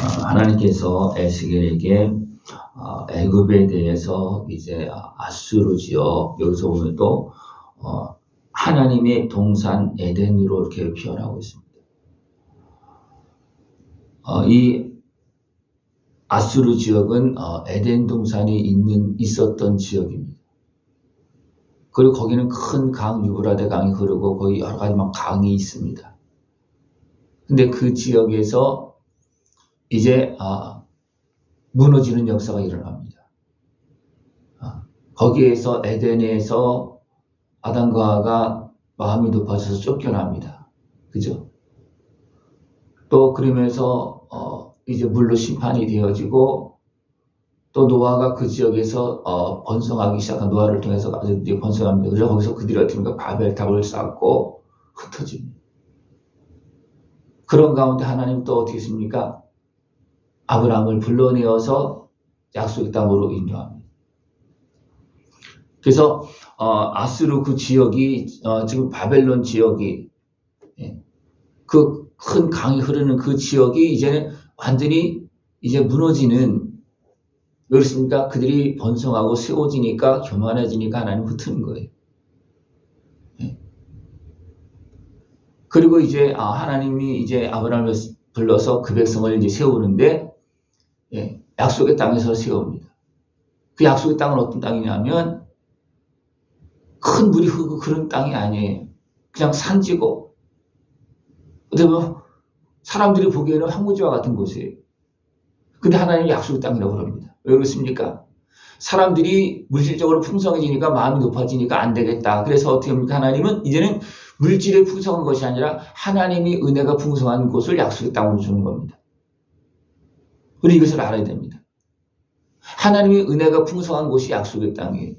하나님께서 에스겔에게 애굽에 대해서 이제 아수르 지역, 여기서 보면 또 하나님의 동산 에덴으로 이렇게 표현하고 있습니다. 이 아수르 지역은 에덴 동산이 있었던 지역입니다. 그리고 거기는 큰 강 유브라데 강이 흐르고 거기 여러 가지 막 강이 있습니다. 근데 그 지역에서 이제 무너지는 역사가 일어납니다. 거기에서 에덴에서 아담과 하와가 마음이 높아져서 쫓겨납니다. 그죠? 또 그러면서 이제 물로 심판이 되어지고 또 노아가 그 지역에서 번성하기 시작한 노아를 통해서 아주 번성합니다. 그래서 거기서 그들이 어떻게 바벨탑을 쌓고 흩어집니다. 그런 가운데 하나님 또 어떻게 했습니까? 아브라함을 불러내어서 약속의 땅으로 인도합니다. 그래서 아수르 그 지역이 지금 바벨론 지역이 그 큰 강이 흐르는 그 지역이 이제는 완전히 이제 무너지는, 왜 그렇습니까? 그들이 번성하고 세워지니까 교만해지니까 하나님 흩트는 거예요. 그리고 이제 하나님이 이제 아브라함을 불러서 그 백성을 이제 세우는데 약속의 땅에서 세웁니다. 그 약속의 땅은 어떤 땅이냐면 큰 물이 흐르고 그런 땅이 아니에요. 그냥 산지고 어떻게 보면 사람들이 보기에는 황무지와 같은 곳이에요. 근데 하나님이 약속의 땅이라고 그럽니다. 왜 그렇습니까? 사람들이 물질적으로 풍성해지니까 마음이 높아지니까 안 되겠다. 그래서 어떻게 합니까? 하나님은 이제는 물질에 풍성한 것이 아니라 하나님이 은혜가 풍성한 곳을 약속의 땅으로 주는 겁니다. 우리 이것을 알아야 됩니다. 하나님이 은혜가 풍성한 곳이 약속의 땅이에요.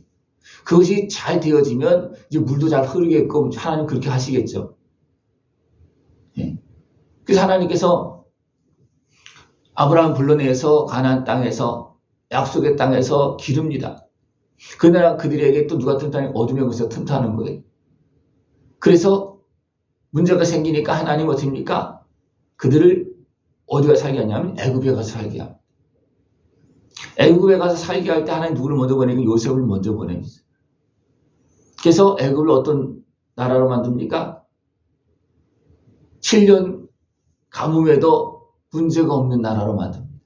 그것이 잘 되어지면 이제 물도 잘 흐르게끔 하나님 그렇게 하시겠죠. 그래서 하나님께서 아브라함 불러내서 가나안 땅에서 약속의 땅에서 기릅니다. 그러나 그들에게 또 누가 틈타니 어둠의 곳에서 틈타는 거예요. 그래서 문제가 생기니까 하나님 어떻습니까? 그들을 어디가 살게 하냐면 애굽에 가서 살게 합니다. 애굽에 가서 살게 할 때 하나님 누구를 먼저 보내고 요셉을 먼저 보냅니다. 그래서 애굽을 어떤 나라로 만듭니까? 7년 가뭄에도 문제가 없는 나라로 만듭니다.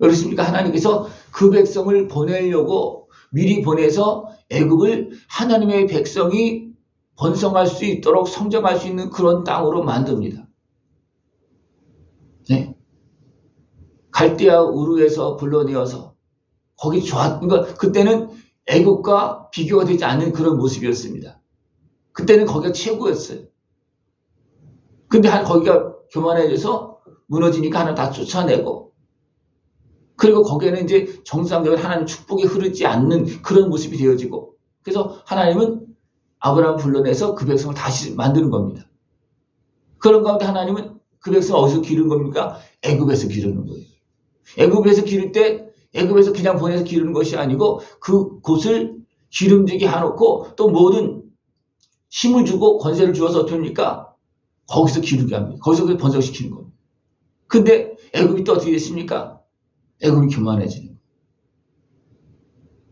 그렇습니까? 하나님께서 그 백성을 보내려고 미리 보내서 애굽을 하나님의 백성이 번성할 수 있도록 성장할 수 있는 그런 땅으로 만듭니다. 갈대아 우르에서 불러내어서 거기 그러니까 그때는 애굽과 비교가 되지 않는 그런 모습이었습니다. 그때는 거기가 최고였어요. 근데 거기가 교만해져서 무너지니까 하나님 다 쫓아내고, 그리고 거기에는 이제 정상적으로 하나님 축복이 흐르지 않는 그런 모습이 되어지고, 그래서 하나님은 아브라함 불러내서 그 백성을 다시 만드는 겁니다. 그런 가운데 하나님은 그 백성을 어디서 기르는 겁니까? 애굽에서 기르는 거예요. 애굽에서 기를 때 애굽에서 그냥 보내서 기르는 것이 아니고 그곳을 기름지게 해놓고 또 모든 힘을 주고 권세를 주어서 어떻게 합니까? 거기서 기르게 합니다. 거기서 그걸 번성시키는 겁니다. 근데 애굽이 또 어떻게 됐습니까? 애굽이 교만해지는 거예요.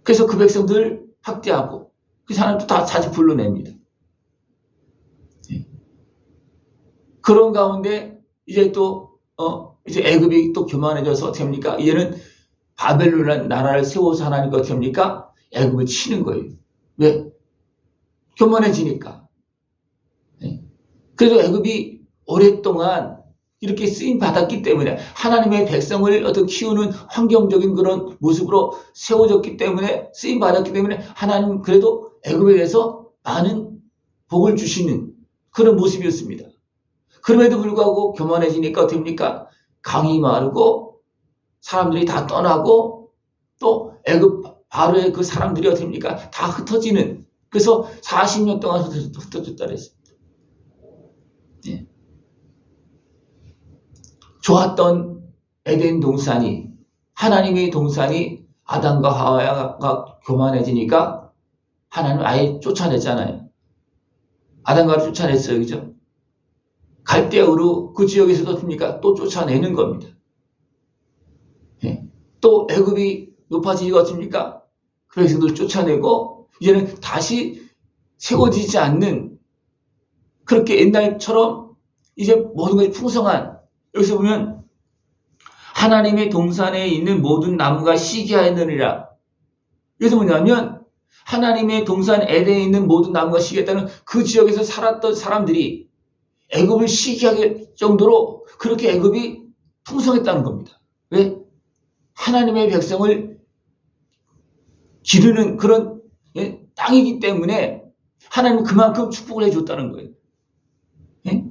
그래서 그 백성들 학대하고 그 사람도 다 다시 불러냅니다. 그런 가운데 이제 또 이제 애굽이 또 교만해져서 어떻게 합니까? 이제는 바벨론이라는 나라를 세워서 하나님과 어떻게 합니까? 애굽을 치는 거예요. 왜? 교만해지니까. 그래서 애굽이 오랫동안 이렇게 쓰임 받았기 때문에 하나님의 백성을 어떤 키우는 환경적인 그런 모습으로 세워졌기 때문에 쓰임 받았기 때문에 하나님 그래도 애굽에 대해서 많은 복을 주시는 그런 모습이었습니다. 그럼에도 불구하고 교만해지니까 어떻게 합니까? 강이 마르고 사람들이 다 떠나고 또 애굽 바로의 그 사람들이 어떻게 합니까? 다 흩어지는, 그래서 40년 동안 흩어졌다 그랬습니다. 좋았던 에덴 동산이, 하나님의 동산이 아담과 하와가 교만해지니까 하나님 아예 쫓아냈잖아요. 아담과 하와를 쫓아냈어요. 그죠? 갈대아우로 그 지역에서도 어떻습니까? 또 쫓아내는 겁니다. 예. 또 애굽이 높아지기가 어떻습니까? 그 백성들을 쫓아내고 이제는 다시 세워지지 않는 그렇게 옛날처럼 이제 모든 것이 풍성한 여기서 보면 하나님의 동산에 있는 모든 나무가 시기하였느니라. 이것은 뭐냐면 하나님의 동산 에덴에 있는 모든 나무가 시기했다는 그 지역에서 살았던 사람들이 애굽을 시기하게 정도로 그렇게 애굽이 풍성했다는 겁니다. 왜? 하나님의 백성을 기르는 그런 땅이기 때문에 하나님은 그만큼 축복을 해줬다는 거예요. 예?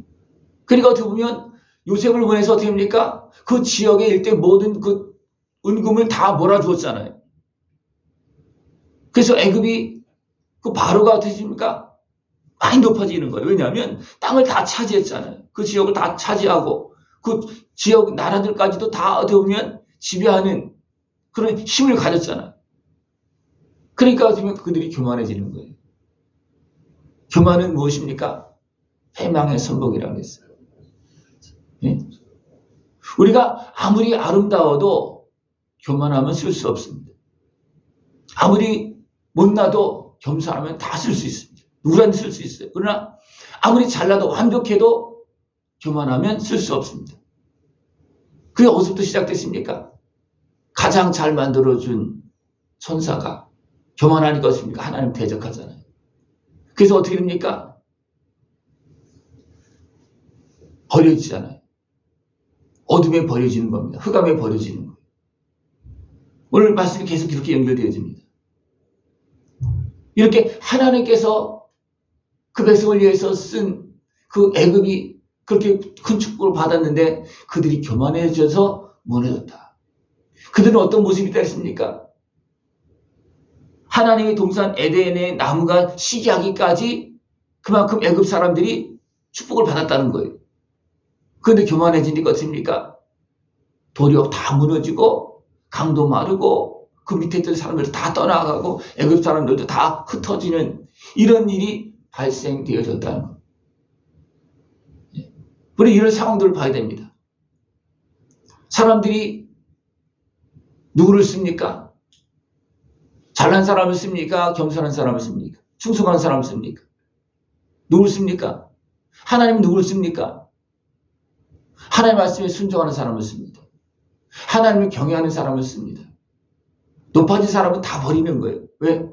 그러니까 어떻게 보면 요셉을 보내서 어떻게 합니까? 그 지역의 일대 모든 그 은금을 다 몰아주었잖아요. 그래서 애굽이 그 바로가 어떻게 됩니까? 많이 높아지는 거예요. 왜냐하면 땅을 다 차지했잖아요. 그 지역을 다 차지하고 그 지역 나라들까지도 다 어떻게 보면 지배하는 그런 힘을 가졌잖아요. 그러니까 어떻게 보면 그들이 교만해지는 거예요. 교만은 무엇입니까? 패망의 선봉이라고 했어요. 예? 우리가 아무리 아름다워도 교만하면 쓸 수 없습니다. 아무리 못나도 겸손하면 다 쓸 수 있습니다. 누구라도 쓸 수 있어요. 그러나 아무리 잘나도 완벽해도 교만하면 쓸 수 없습니다. 그게 어디서부터 시작됐습니까? 가장 잘 만들어준 천사가 교만하니까 어떻습니까? 하나님 대적하잖아요. 그래서 어떻게 됩니까? 버려지잖아요. 어둠에 버려지는 겁니다. 흑암에 버려지는 거예요. 오늘 말씀이 계속 이렇게 연결되어집니다. 이렇게 하나님께서 그 백성을 위해서 쓴 그 애굽이 그렇게 큰 축복을 받았는데 그들이 교만해져서 무너졌다. 그들은 어떤 모습이 됐습니까? 하나님의 동산 에덴의 나무가 시기하기까지 그만큼 애굽 사람들이 축복을 받았다는 거예요. 그런데 교만해지니까 어떻습니까? 도리어 다 무너지고 강도 마르고 그 밑에 있던 사람들 다 떠나가고 애굽 사람들도 다 흩어지는 이런 일이 발생되어졌다는 거예요. 우리 이런 상황들을 봐야 됩니다. 사람들이 누구를 씁니까? 잘난 사람을 씁니까? 겸손한 사람을 씁니까? 충성한 사람을 씁니까? 누구를 씁니까? 하나님은 누구를 씁니까? 하나님 말씀에 순종하는 사람을 씁니다. 하나님을 경외하는 사람을 씁니다. 높아진 사람은 다 버리는 거예요. 왜?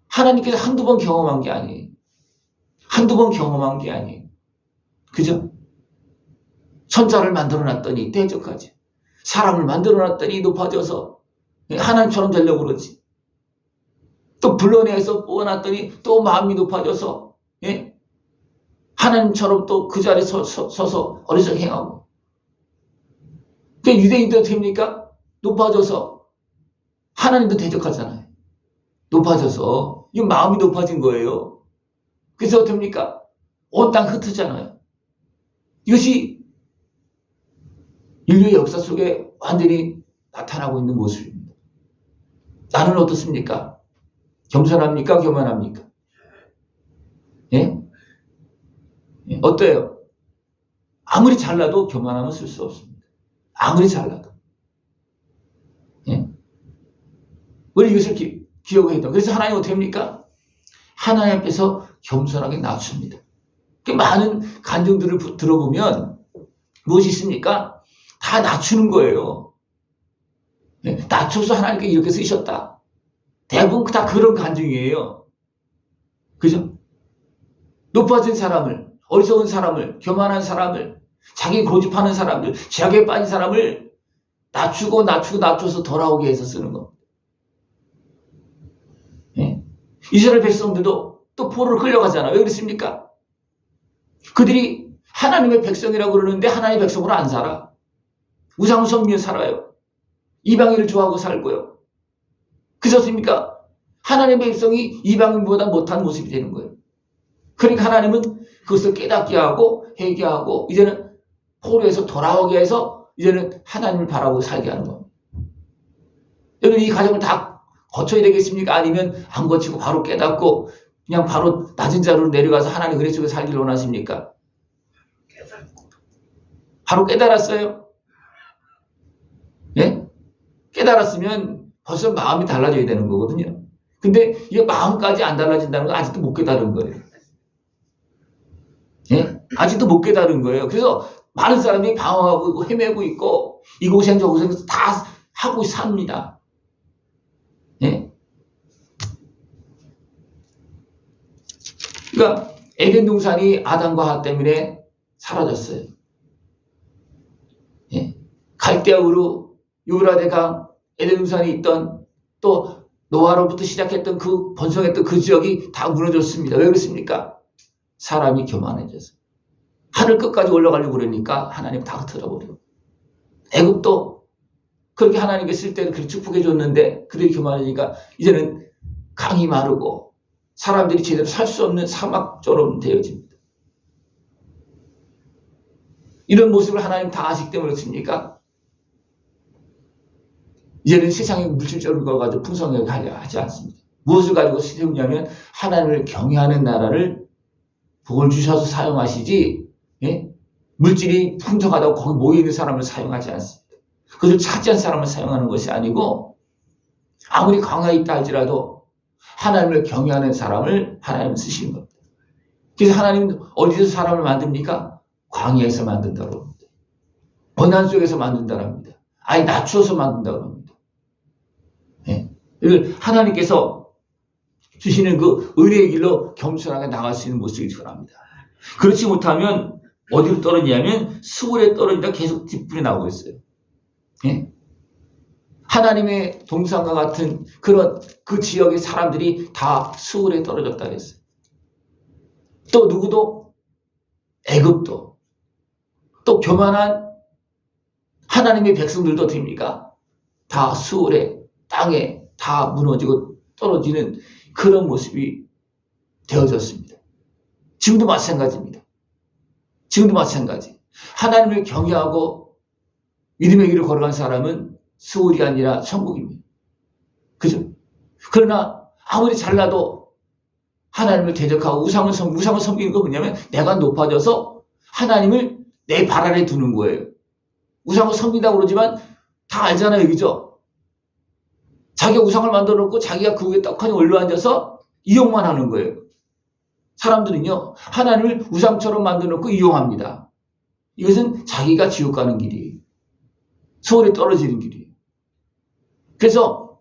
하나님께서 한두 번 경험한 게 아니에요. 한두 번 경험한 게 아니에요. 그죠? 천사를 만들어놨더니 대적하지. 사람을 만들어놨더니 높아져서 하나님처럼 되려고 그러지. 또 불러내서 뽑아놨더니 또 마음이 높아져서 예? 하나님처럼 또 그 자리에 서서 어리석게 행하고. 그러니까 유대인도 어떻게 합니까? 높아져서 하나님도 대적하잖아요. 높아져서 이 마음이 높아진 거예요. 그래서 어떻게 합니까? 온 땅 흩트잖아요. 이것이 인류의 역사 속에 완전히 나타나고 있는 모습입니다. 나는 어떻습니까? 겸손합니까? 교만합니까? 예? 어때요? 아무리 잘나도 교만하면 쓸 수 없습니다. 아무리 잘나도. 예? 우리 이것을 기억해야 돼요. 그래서 하나님 어떻게 합니까? 하나님 앞에서 겸손하게 낮춥니다. 많은 간증들을 들어보면 무엇이 있습니까? 다 낮추는 거예요. 예? 낮춰서 하나님께 이렇게 쓰셨다. 대부분 다 그런 간증이에요. 그죠? 높아진 사람을, 어리석은 사람을, 교만한 사람을, 자기 고집하는 사람들, 죄악에 빠진 사람을 낮춰서 돌아오게 해서 쓰는 겁니다. 예? 이스라엘 백성들도 또 포로로 끌려가잖아요. 왜 그렇습니까? 그들이 하나님의 백성이라고 그러는데 하나님의 백성으로 안 살아. 우상을 섬기며 살아요. 이방인을 좋아하고 살고요. 그렇습니까? 하나님의 백성이 이방인보다 못한 모습이 되는 거예요. 그러니까 하나님은 그것을 깨닫게 하고 회개하고 이제는 포로에서 돌아오게 해서 이제는 하나님을 바라보고 살게 하는 겁니다. 여러분 이 과정을 다 거쳐야 되겠습니까? 아니면 안 거치고 바로 깨닫고 그냥 바로 낮은 자리로 내려가서 하나님 은혜 속에 살기를 원하십니까? 바로 깨달았어요. 예? 깨달았으면 벌써 마음이 달라져야 되는 거거든요. 근데 이게 마음까지 안 달라진다는 건 아직도 못 깨달은 거예요. 예? 아직도 못 깨달은 거예요. 그래서 많은 사람이 방황하고 헤매고 있고 이곳에 저곳에서 다 하고 삽니다. 예? 그러니까 에덴 동산이 아담과 하와 때문에 사라졌어요. 예? 갈대아우르, 유브라데강, 에덴 동산이 있던 또 노아로부터 시작했던 그 번성했던 그 지역이 다 무너졌습니다. 왜 그렇습니까? 사람이 교만해져서 하늘 끝까지 올라가려고 그러니까 하나님 다 틀어버려요. 애굽도 그렇게 하나님께 쓸 때는 그렇게 축복해 줬는데 그들이 교만하니까 이제는 강이 마르고 사람들이 제대로 살 수 없는 사막처럼 되어집니다. 이런 모습을 하나님 다 아시기 때문에 그렇습니까? 이제는 세상의 물질적인 걸 가지고 풍성하게 하려 하지 않습니다. 무엇을 가지고 세우냐면 하나님을 경외하는 나라를 복을 주셔서 사용하시지, 예? 물질이 풍성하다고 거기 모여있는 사람을 사용하지 않습니다. 그것을 차지한 사람을 사용하는 것이 아니고 아무리 강하에 있다 할지라도 하나님을 경외하는 사람을 하나님 쓰시는 겁니다. 그래서 하나님은 어디서 사람을 만듭니까? 광야에서 만든다고 합니다. 고난 속에서 만든다고 합니다. 아예 낮추어서 만든다고 합니다. 예? 이걸 하나님께서 주시는 그 의뢰의 길로 겸손하게 나갈 수 있는 모습이 드러납니다. 그렇지 못하면 어디로 떨어지냐면 수월에 떨어지다 계속 뒷불이 나오고 있어요. 예? 하나님의 동산과 같은 그런 그 지역의 사람들이 다 수월에 떨어졌다 그랬어요. 또 누구도 애굽도 또 교만한 하나님의 백성들도 됩니까? 다 수월에 땅에 다 무너지고 떨어지는 그런 모습이 되어졌습니다. 지금도 마찬가지입니다. 지금도 마찬가지. 하나님을 경외하고 믿음의 길을 걸어간 사람은 수월이 아니라 천국입니다. 그죠? 그러나 아무리 잘나도 하나님을 대적하고 우상을 섬기는 거 뭐냐면 내가 높아져서 하나님을 내 발 아래 두는 거예요. 우상을 섬긴다고 그러지만 다 알잖아요. 그죠? 자기가 우상을 만들어 놓고 자기가 그 위에 떡하니 올라앉아서 이용만 하는 거예요. 사람들은요, 하나님을 우상처럼 만들어 놓고 이용합니다. 이것은 자기가 지옥 가는 길이에요. 소홀히 떨어지는 길이에요. 그래서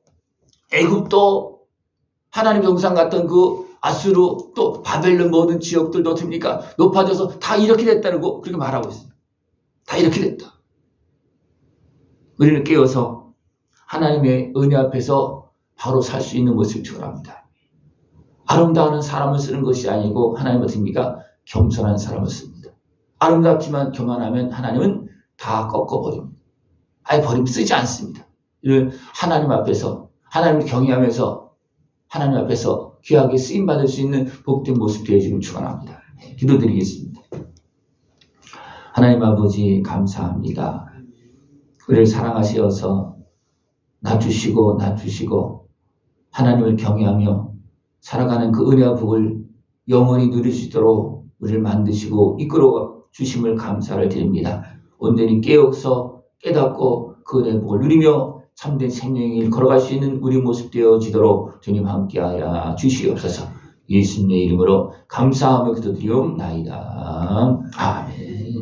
애굽도 하나님 동산 같던 그 아수르 또 바벨론 모든 지역들도 어떻습니까? 높아져서 다 이렇게 됐다는 거 그렇게 말하고 있어요. 다 이렇게 됐다. 우리는 깨어서 하나님의 은혜 앞에서 바로 살 수 있는 모습을 추구합니다. 아름다운 사람을 쓰는 것이 아니고 하나님은 어떻습니까? 겸손한 사람을 씁니다. 아름답지만 교만하면 하나님은 다 꺾어버립니다. 아예 쓰지 않습니다. 이를 하나님 앞에서 하나님을 경외하면서 하나님 앞에서 귀하게 쓰임받을 수 있는 복된 모습 되어지길 축원합니다. 기도드리겠습니다. 하나님 아버지 감사합니다. 우리를 사랑하시어서 낮추시고 하나님을 경외하며 살아가는 그 은혜와 복을 영원히 누릴 수 있도록 우리를 만드시고 이끌어 주심을 감사를 드립니다. 온전히 깨어서 깨닫고 그 은혜의 복을 누리며 참된 생명의 길 걸어갈 수 있는 우리 모습 되어지도록 주님 함께하여 주시옵소서. 예수님의 이름으로 감사하며 기도드리옵나이다. 아멘.